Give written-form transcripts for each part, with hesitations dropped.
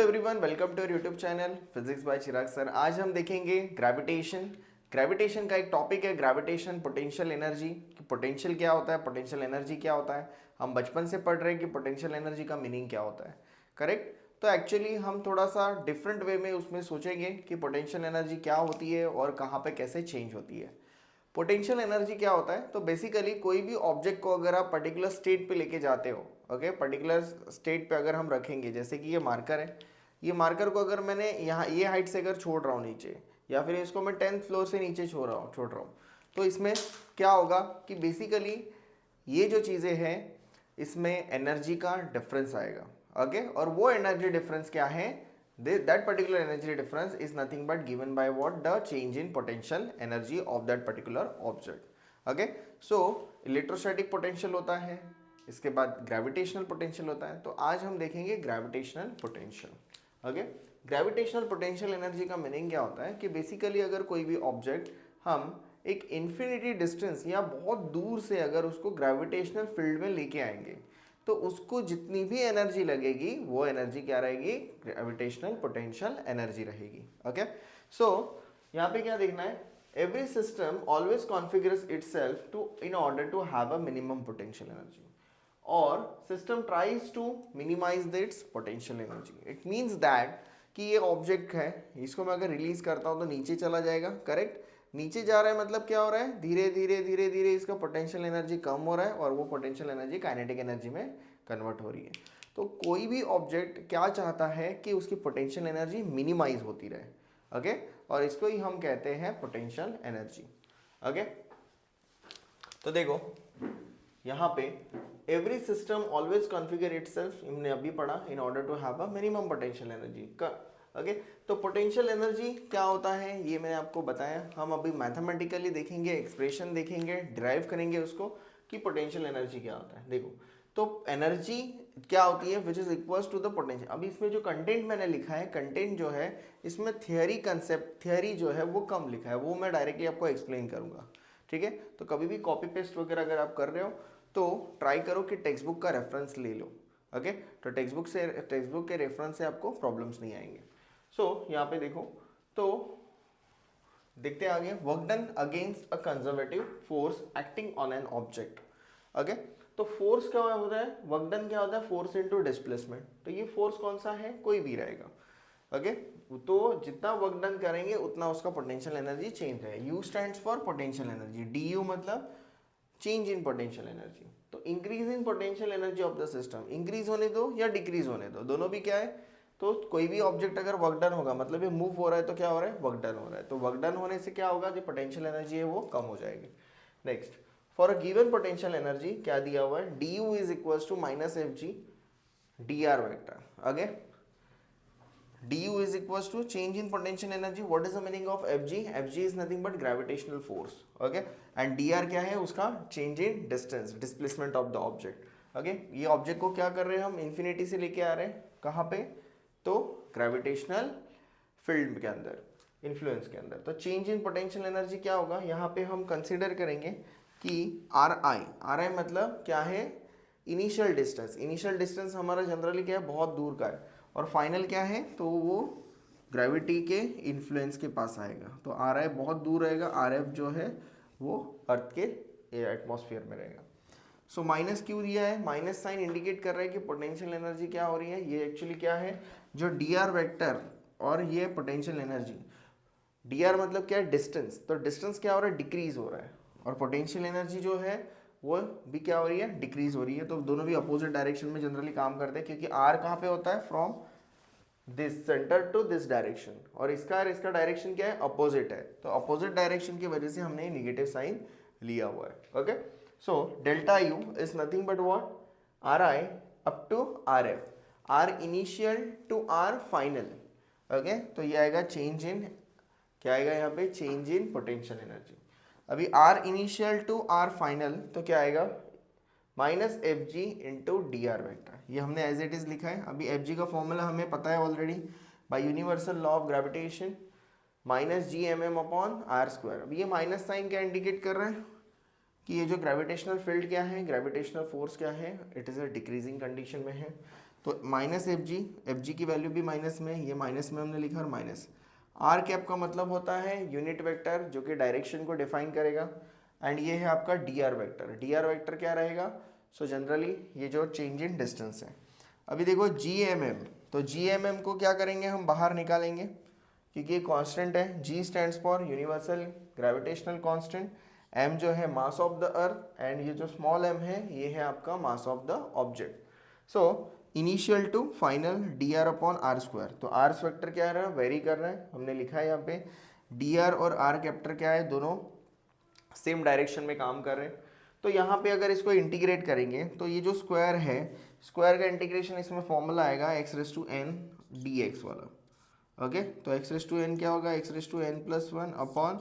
Everyone, welcome to YouTube channel physics by Chirag sir. आज हम देखेंगे ग्रेविटेशन। ग्रेविटेशन का एक टॉपिक है ग्रेविटेशन, पोटेंशियल एनर्जी। पोटेंशियल क्या होता है, पोटेंशियल एनर्जी क्या होता है। हम बचपन से पढ़ रहे हैं कि पोटेंशियल एनर्जी का मीनिंग क्या होता है, करेक्ट। तो एक्चुअली हम थोड़ा सा डिफरेंट वे में उसमें सोचेंगे कि पोटेंशियल एनर्जी क्या होती है और कहाँ पे कैसे चेंज होती है। पोटेंशियल एनर्जी क्या होता है, तो बेसिकली कोई भी ऑब्जेक्ट को अगर आप पर्टिकुलर स्टेट पे लेके जाते हो, ओके, पर्टिकुलर स्टेट पे अगर हम रखेंगे, जैसे कि ये मार्कर है, ये मार्कर को अगर मैंने यहाँ ये हाइट से अगर छोड़ रहा हूँ नीचे, या फिर इसको मैं 10th फ्लोर से नीचे छोड़ रहा हूँ, तो इसमें क्या होगा कि बेसिकली ये जो चीज़ें हैं इसमें एनर्जी का डिफरेंस आएगा, ओके। और वो एनर्जी डिफरेंस क्या है, that particular energy difference is nothing but given by what, the change in potential energy of that particular object, okay। so electrostatic potential होता है, इसके बाद gravitational potential होता है। तो आज हम देखेंगे gravitational potential, okay। gravitational potential energy का मीनिंग क्या होता है कि बेसिकली अगर कोई भी ऑब्जेक्ट हम एक इन्फिनिटी डिस्टेंस या बहुत दूर से अगर उसको ग्रेविटेशनल फील्ड में लेके आएंगे, तो उसको जितनी भी एनर्जी लगेगी वो एनर्जी क्या रहेगी, ग्रेविटेशनल पोटेंशियल एनर्जी रहेगी, ओके। सो यहाँ पे क्या देखना है, every system always configures itself to in order to have a minimum potential energy, और system tries to minimise its potential energy. It means that कि ये ऑब्जेक्ट है, इसको मैं अगर रिलीज करता हूँ तो नीचे चला जाएगा, करेक्ट। नीचे जा रहा है मतलब क्या हो रहा है, धीरे धीरे धीरे धीरे इसका पोटेंशियल एनर्जी कम हो रहा है और वो पोटेंशियल एनर्जी काइनेटिक एनर्जी में कन्वर्ट हो रही है। तो कोई भी ऑब्जेक्ट क्या चाहता है कि उसकी पोटेंशियल एनर्जी मिनिमाइज होती रहे, ओके, और इसको ही हम कहते हैं पोटेंशियल एनर्जी, ओके। तो देखो यहाँ पे every system always configure itself, हमने अभी पढ़ा, in order to have a minimum potential energy का, ओके। तो पोटेंशियल एनर्जी क्या होता है ये मैंने आपको बताया। हम अभी मैथमेटिकली देखेंगे, एक्सप्रेशन देखेंगे, डिराइव करेंगे उसको कि पोटेंशियल एनर्जी क्या होता है। देखो तो एनर्जी क्या होती है, which is equals to the potential. अभी इसमें जो कंटेंट मैंने लिखा है, कंटेंट जो है इसमें थियरी कंसेप्ट, थियरी जो है वो कम लिखा है, वो मैं डायरेक्टली आपको एक्सप्लेन करूंगा, ठीक है। तो कभी भी कॉपी पेस्ट वगैरह अगर आप कर रहे हो तो ट्राई करो कि टेक्स्ट बुक का रेफरेंस ले लो, ओके। तो टेक्स्ट बुक के रेफरेंस से आपको प्रॉब्लम्स नहीं आएंगे। सो यहाँ पे देखो, तो देखते आगे, work done against a conservative force acting on an object, okay. तो फोर्स क्या होता है, वर्क डन क्या होता है, फोर्स इनटू डिस्प्लेसमेंट। तो ये फोर्स कौन सा है, कोई भी रहेगा, ओके। तो जितना वर्क डन करेंगे उतना उसका पोटेंशियल एनर्जी चेंज है। You stands for potential energy, D you मतलब चेंज इन पोटेंशियल एनर्जी। तो increase in potential energy of the system, increase होने दो या डिक्रीज होने दो, दोनों भी क्या है। तो कोई भी ऑब्जेक्ट अगर वर्क डन होगा मतलब ये मूव हो रहा है तो क्या हो रहा है, वर्क डन हो रहा है। तो वर्क डन होने से क्या होगा, जो पोटेंशियल एनर्जी है वो कम हो जाएगी। Next, for a given potential energy क्या दिया हुआ है, D U is equals to minus F G D R vector, okay. du is equals to change in potential energy. What is the meaning of fg? fg is nothing but gravitational force, okay, and dr क्या है उसका, change in distance, displacement of the object, okay। ये object को क्या कर रहे हैं हम, इन्फिनिटी से लेके आ रहे हैं कहाँ पे, तो ग्रेविटेशनल फील्ड के अंदर, इन्फ्लुएंस के अंदर। तो चेंज इन पोटेंशियल एनर्जी क्या होगा, यहाँ पे हम कंसिडर करेंगे कि आर आई मतलब क्या है, इनिशियल डिस्टेंस। इनिशियल डिस्टेंस हमारा जनरली क्या है, बहुत दूर का है, और फाइनल क्या है, तो वो ग्रेविटी के इन्फ्लुएंस के पास आएगा। तो आर आई बहुत दूर रहेगा, आर एफ जो है वो अर्थ के एटमॉस्फेयर में रहेगा। सो माइनस क्यों दिया है, माइनस साइन इंडिकेट कर रहा है कि पोटेंशियल एनर्जी क्या हो रही है। ये एक्चुअली क्या है, जो डी आर वेक्टर और ये पोटेंशियल एनर्जी, डी आर मतलब क्या है, डिस्टेंस। तो डिस्टेंस क्या हो रहा है, डिक्रीज हो रहा है, और पोटेंशियल एनर्जी जो है वो भी क्या हो रही है, डिक्रीज हो रही है। तो दोनों भी अपोजिट डायरेक्शन में जनरली काम करते हैं, क्योंकि आर कहाँ पे होता है, from this centre to this direction, और इसका डायरेक्शन क्या है, अपोजिट है। तो अपोजिट डायरेक्शन की वजह से हमने निगेटिव साइन लिया हुआ है, okay. So delta U is nothing but what, R I up to R F, R initial to R final, okay. तो ये आएगा चेंज इन, क्या आएगा यहाँ पे, चेंज इन पोटेंशियल एनर्जी। अभी R initial to R final तो क्या आएगा, minus F G into D R vector. ये हमने एज इट इज लिखा है। अभी एफ जी का फॉर्मूला हमें पता है already, by universal law of gravitation, minus G M M upon R square. अब ये माइनस साइन क्या इंडिकेट कर रहा है कि ये जो ग्रेविटेशनल फील्ड क्या है, ग्रेविटेशनल फोर्स क्या है, it is a decreasing condition में है। तो माइनस एफ जी की वैल्यू भी माइनस में, ये माइनस में हमने लिखा और माइनस आर कैप का मतलब होता है यूनिट वेक्टर जो कि डायरेक्शन को डिफाइन करेगा, एंड ये है आपका D R vector. D R vector क्या रहेगा? सो जनरली ये जो चेंज इन डिस्टेंस है। अभी देखो जी एम एम, तो जी एम एम को क्या करेंगे हम बाहर निकालेंगे क्योंकि ये कांस्टेंट है। G stands for universal gravitational constant, M जो है mass of the earth, and ये जो स्मॉल एम है ये है आपका mass of the object. So initial to final D R upon R square. तो आर वेक्टर क्या है, वेरी कर रहा है, हमने लिखा है यहाँ पे डी आर और आर कैप्टर क्या है, दोनों सेम डायरेक्शन में काम कर रहे हैं। तो यहाँ पे अगर इसको इंटीग्रेट करेंगे तो ये जो स्क्वायर है, स्क्वायर का इंटीग्रेशन इसमें फॉर्मूला आएगा X raise to N D X वाला। ओके, तो एक्स रेस टू एन क्या होगा, X raise to N plus one upon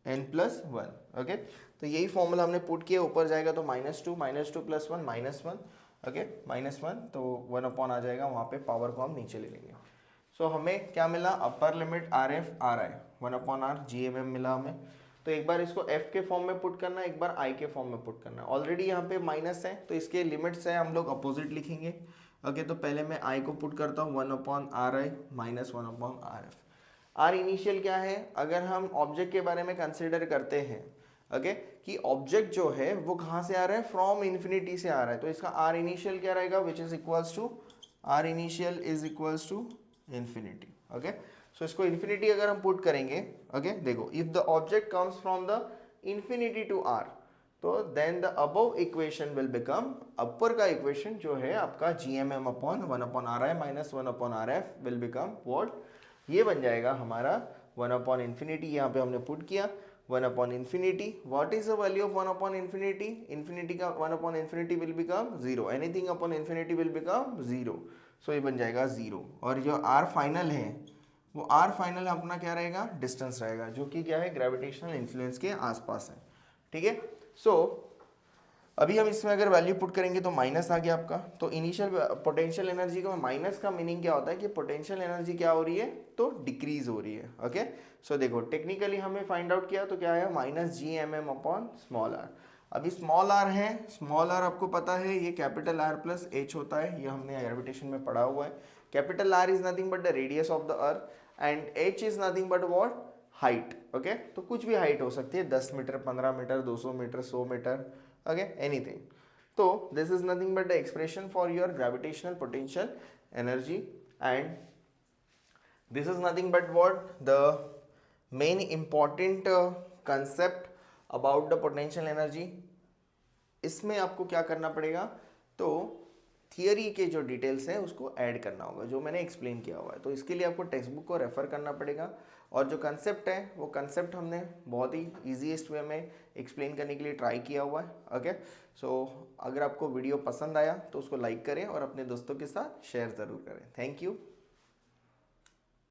N plus one. Okay, तो यही फॉर्मूला हमने पुट किया, ऊपर जाएगा तो minus two plus one minus one. Okay, minus one तो वन अपॉन आ जाएगा, वहाँ पे पावर को हम नीचे ले लेंगे। सो हमें क्या मिला, upper limit R F R I one upon R G M M मिला हमें। तो एक बार इसको f के फॉर्म में पुट करना है, एक बार i के फॉर्म में पुट करना है। ऑलरेडी यहाँ पे माइनस है तो इसके लिमिट्स है, हम लोग अपोजिट लिखेंगे। ओके, तो पहले मैं i को पुट करता हूँ, one upon R I minus one upon R F. R initial क्या है, अगर हम ऑब्जेक्ट के बारे में कंसिडर करते हैं ओके कि ऑब्जेक्ट जो है वो कहाँ से आ रहा है, फ्रॉम इन्फिनिटी से आ रहा है, तो इसका आर इनिशियल क्या रहेगा, which is equals to R initial is equals to infinity. Okay, so इसको इन्फिनिटी अगर हम पुट करेंगे, ओके देखो, if the object comes from the infinity to R, तो then the above equation will become, upper का equation जो है आपका G M M upon one upon R I minus one upon R F will become what, ये बन जाएगा हमारा one upon infinity. यहाँ पे हमने पुट किया one upon infinity, what is the value of one upon infinity, infinity का one upon infinity will become zero, anything upon infinity will become zero. So ये बन जाएगा जीरो, और जो आर फाइनल है वो आर फाइनल अपना क्या रहेगा, डिस्टेंस रहेगा, जो कि क्या है, ग्रेविटेशनल इन्फ्लुएंस के आसपास है। ठीक है, सो अभी हम इसमें अगर वैल्यू पुट करेंगे तो माइनस आ गया आपका। तो इनिशियल पोटेंशियल एनर्जी का माइनस का मीनिंग क्या होता है कि पोटेंशियल एनर्जी क्या हो रही है, तो डिक्रीज हो रही है। ओके, सो देखो टेक्निकली हमें फाइंड आउट किया तो क्या है, minus G M M upon small R. अभी स्मॉल आर है, स्मॉल आर आपको पता है ये कैपिटल आर प्लस एच होता है, ये हमने ग्रेविटेशन में पढ़ा हुआ है। Capital R is nothing but the radius of the earth and H is nothing but what, height. Okay, तो कुछ भी हाइट हो सकती है, 10 metre 15 metre 200 metre 100 metre, okay, anything. So this is nothing but the expression for your gravitational potential energy, and this is nothing but what the main important concept about the potential energy. इसमें आपको क्या करना पड़ेगा, तो theory के जो details हैं उसको ऐड करना होगा, जो मैंने एक्सप्लेन किया हुआ है। तो इसके लिए आपको टेक्स्ट बुक को रेफर करना पड़ेगा, और जो कंसेप्ट है वो कंसेप्ट हमने बहुत ही ईजीएस्ट वे में एक्सप्लेन करने के लिए ट्राई किया हुआ है। ओके, सो अगर आपको वीडियो पसंद आया तो उसको लाइक करें और अपने दोस्तों के साथ शेयर ज़रूर करें। Thank you.